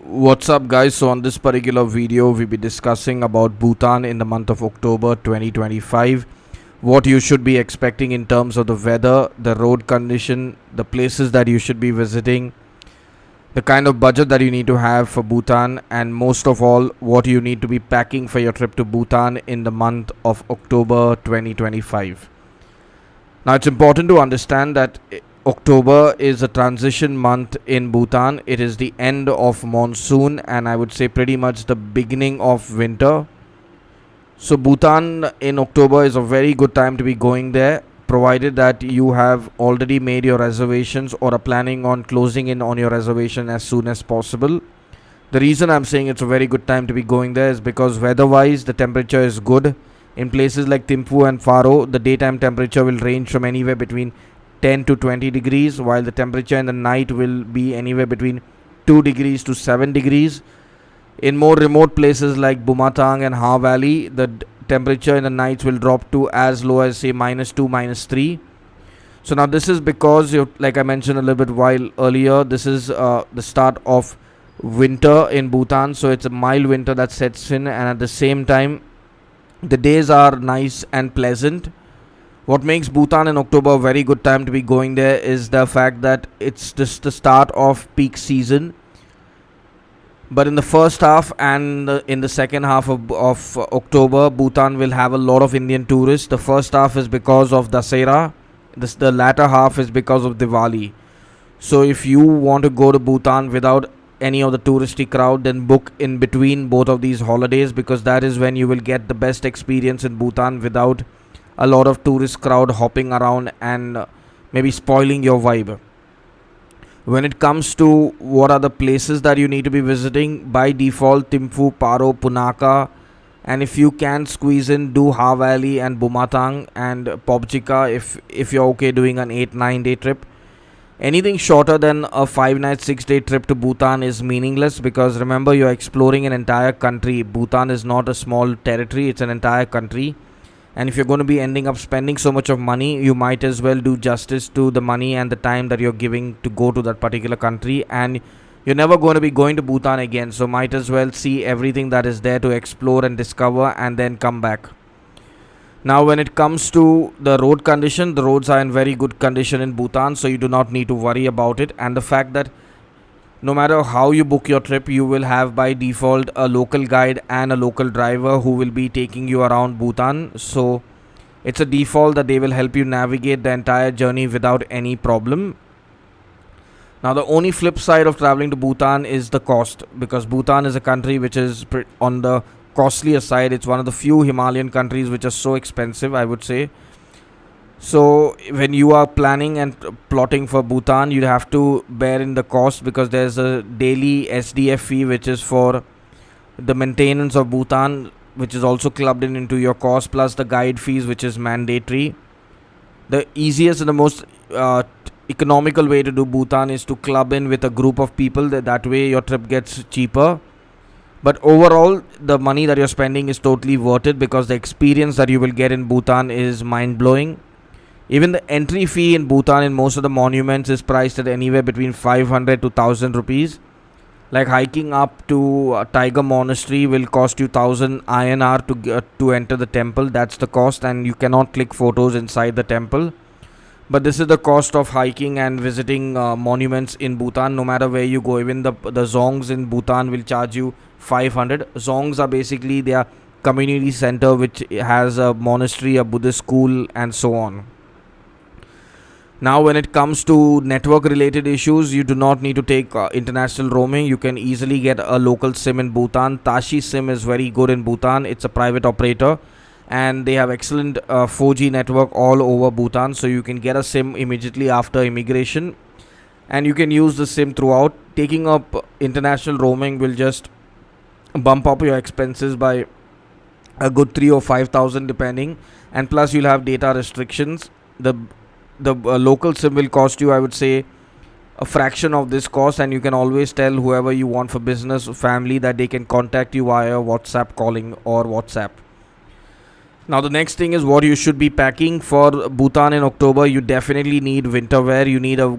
What's up, guys? So on this particular video we'll be discussing about Bhutan in the month of October 2025, what you should be expecting in terms of the weather, the road condition, the places that you should be visiting, the kind of budget that you need to have for Bhutan, and most of all what you need to be packing for your trip to Bhutan in the month of October 2025. Now, it's important to understand that October is a transition month in Bhutan. It is the end of monsoon, and I would say pretty much the beginning of winter. So, Bhutan in October is a very good time to be going there, provided that you have already made your reservations or are planning on closing in on your reservation as soon as possible. The reason I'm saying it's a very good time to be going there is because weather wise, the temperature is good. In places like Thimphu and Faro, the daytime temperature will range from anywhere between 10 to 20 degrees, while the temperature in the night will be anywhere between 2 degrees to 7 degrees. In more remote places like Bumatang and Ha Valley, the temperature in the nights will drop to as low as say -2, -3. So now this is because, like I mentioned a little bit while earlier, this is the start of winter in Bhutan. So it's a mild winter that sets in, and at the same time, the days are nice and pleasant. What makes Bhutan in October a very good time to be going there is the fact that it's just the start of peak season. But in the first half and in the second half of October, Bhutan will have a lot of Indian tourists. The first half is because of Dasera. The latter half is because of Diwali. So if you want to go to Bhutan without any of the touristy crowd, then book in between both of these holidays, because that is when you will get the best experience in Bhutan without a lot of tourist crowd hopping around and maybe spoiling your vibe. When it comes to what are the places that you need to be visiting, by default Thimphu, Paro, Punakha, and if you can squeeze in, do Ha Valley and Bumatang and Pobjika if you're okay doing an 8-9 day trip. Anything shorter than a 5 night 6 day trip to Bhutan is meaningless, because remember, you're exploring an entire country. Bhutan is not a small territory, it's an entire country. And if you're going to be ending up spending so much of money, you might as well do justice to the money and the time that you're giving to go to that particular country. And you're never going to be going to Bhutan again, so might as well see everything that is there to explore and discover and then come back. Now, when it comes to the road condition, the roads are in very good condition in Bhutan, so you do not need to worry about it. And the fact that no matter how you book your trip, you will have by default a local guide and a local driver who will be taking you around Bhutan. So it's a default that they will help you navigate the entire journey without any problem. Now, the only flip side of traveling to Bhutan is the cost, because Bhutan is a country which is on the costlier side. It's one of the few Himalayan countries which are so expensive, I would say. So when you are planning and plotting for Bhutan, you have to bear in the cost, because there's a daily SDF fee which is for the maintenance of Bhutan, which is also clubbed into your cost, plus the guide fees which is mandatory. The easiest and the most economical way to do Bhutan is to club in with a group of people. That way your trip gets cheaper. But overall, the money that you're spending is totally worth it, because the experience that you will get in Bhutan is mind-blowing. Even the entry fee in Bhutan in most of the monuments is priced at anywhere between 500 to 1000 rupees. Like hiking up to Tiger Monastery will cost you 1000 INR to enter the temple. That's the cost, and you cannot click photos inside the temple. But this is the cost of hiking and visiting monuments in Bhutan, no matter where you go. Even the zongs in Bhutan will charge you 500. Zongs are basically their community center which has a monastery, a Buddhist school, and so on. Now, when it comes to network related issues, you do not need to take international roaming. You can easily get a local SIM in Bhutan. Tashi SIM is very good in Bhutan. It's a private operator, and they have excellent 4G network all over Bhutan. So you can get a SIM immediately after immigration, and you can use the SIM throughout. Taking up international roaming will just bump up your expenses by a good 3 or 5,000 depending, and plus you'll have data restrictions. The local SIM will cost you, I would say, a fraction of this cost, and you can always tell whoever you want for business or family that they can contact you via WhatsApp calling or WhatsApp. Now, the next thing is what you should be packing for Bhutan in October. You definitely need winter wear. You need a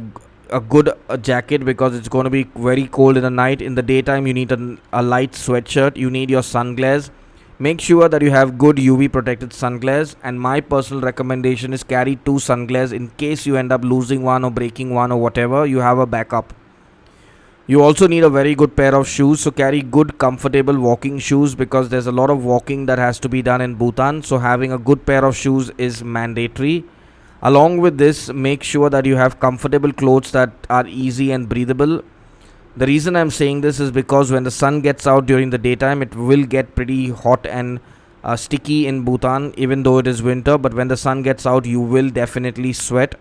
a good jacket because it's going to be very cold in the night. In the daytime, you need a light sweatshirt. You need your sunglasses. Make sure that you have good UV protected sunglasses. And my personal recommendation is carry two sunglasses in case you end up losing one or breaking one or whatever. You have a backup. You also need a very good pair of shoes, so carry good comfortable walking shoes because there's a lot of walking that has to be done in Bhutan, so having a good pair of shoes is mandatory. Along with this, make sure that you have comfortable clothes that are easy and breathable. The reason I'm saying this is because when the sun gets out during the daytime, it will get pretty hot and sticky in Bhutan, even though it is winter. But when the sun gets out, you will definitely sweat.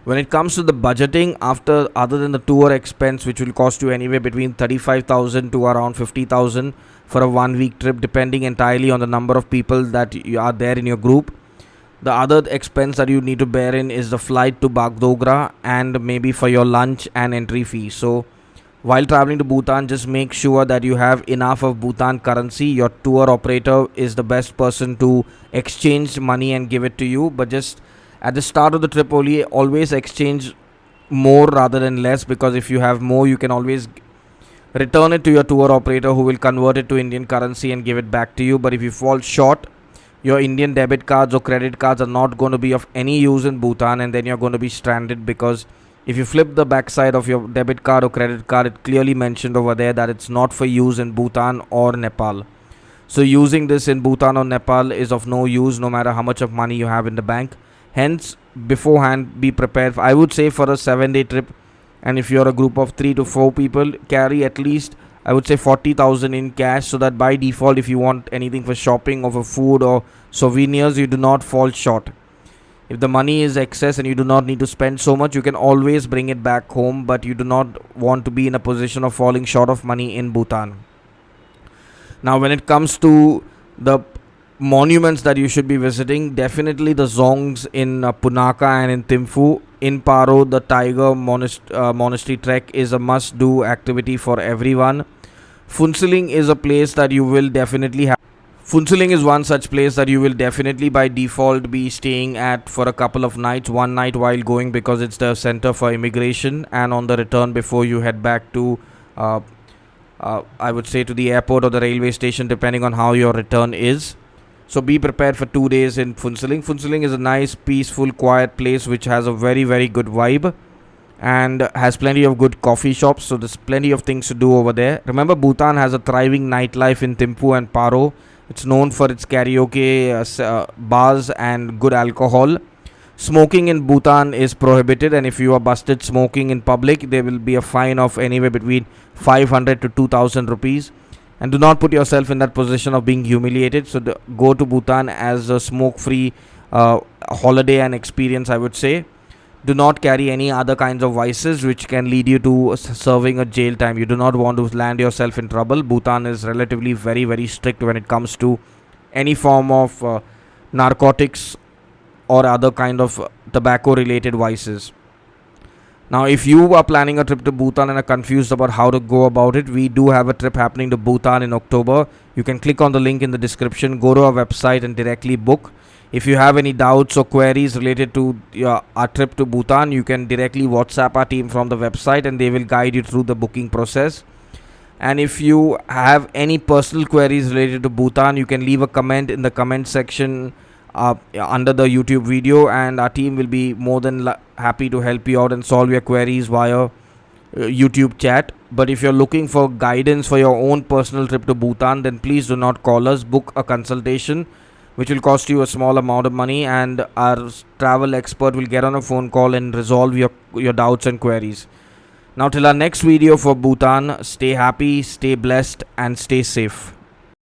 When it comes to the budgeting, other than the tour expense, which will cost you anywhere between 35,000 to around 50,000 for a 1 week trip, depending entirely on the number of people that you are there in your group. The other expense that you need to bear in is the flight to Bagdogra and maybe for your lunch and entry fee. So while traveling to Bhutan, just make sure that you have enough of Bhutan currency. Your tour operator is the best person to exchange money and give it to you, but just at the start of the trip only, always exchange more rather than less, because if you have more, you can always return it to your tour operator who will convert it to Indian currency and give it back to you. But if you fall short, your Indian debit cards or credit cards are not going to be of any use in Bhutan, and then you're going to be stranded, because if you flip the backside of your debit card or credit card, it clearly mentioned over there that it's not for use in Bhutan or Nepal. So using this in Bhutan or Nepal is of no use, no matter how much of money you have in the bank. Hence, beforehand, be prepared. I would say for a 7-day trip, and if you're a group of 3 to 4 people, carry at least, I would say, 40,000 in cash, so that by default, if you want anything for shopping or for food or souvenirs, you do not fall short. If the money is excess and you do not need to spend so much, you can always bring it back home, but you do not want to be in a position of falling short of money in Bhutan. Now, when it comes to the monuments that you should be visiting, definitely the zongs in Punakha and in Thimphu. In Paro, the Tiger Monastery trek is a must do activity for everyone. Phuntsiling is a place that you will definitely have. Phuntsiling is one such place that you will definitely by default be staying at for a couple of nights, one night while going, because it's the center for immigration, and on the return before you head back to I would say to the airport or the railway station, depending on how your return is. So be prepared for 2 days in Phuntsiling. Phuntsiling is a nice, peaceful, quiet place which has a very, very good vibe and has plenty of good coffee shops. So there's plenty of things to do over there. Remember, Bhutan has a thriving nightlife in Thimphu and Paro. It's known for its karaoke bars and good alcohol. Smoking in Bhutan is prohibited, and if you are busted smoking in public, there will be a fine of anywhere between 500 to 2,000 rupees. And do not put yourself in that position of being humiliated. So go to Bhutan as a smoke-free holiday and experience, I would say. Do not carry any other kinds of vices which can lead you to serving a jail time. You do not want to land yourself in trouble. Bhutan is relatively very, very strict when it comes to any form of narcotics or other kind of tobacco-related vices. Now, if you are planning a trip to Bhutan and are confused about how to go about it, we do have a trip happening to Bhutan in October. You can click on the link in the description, go to our website and directly book. If you have any doubts or queries related to our trip to Bhutan, you can directly WhatsApp our team from the website and they will guide you through the booking process. And if you have any personal queries related to Bhutan, you can leave a comment in the comment section under the YouTube video, and our team will be more than happy to help you out and solve your queries via YouTube chat. But if you're looking for guidance for your own personal trip to Bhutan, then please do not call us. Book a consultation which will cost you a small amount of money, and our travel expert will get on a phone call and resolve your doubts and queries. Now, till our next video for Bhutan, stay happy, stay blessed and stay safe.